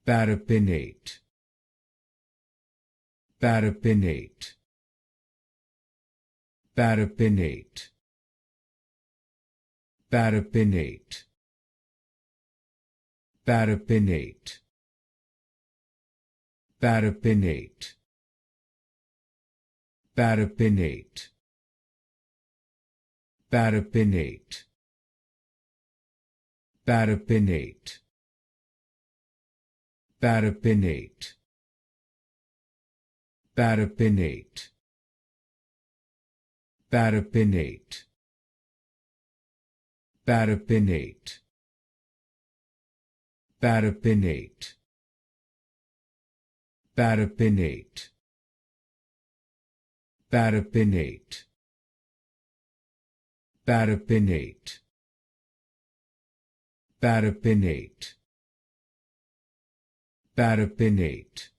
Paripinnate, Paripinnate, Paripinnate, Paripinnate, Paripinnate, Paripinnate, Paripinnate, Paripinnate, Paripinnate, Paripinnate, Paripinnate, Paripinnate, Paripinnate, Paripinnate, Paripinnate, Paripinnate, Paripinnate, Paripinnate, Paripinnate,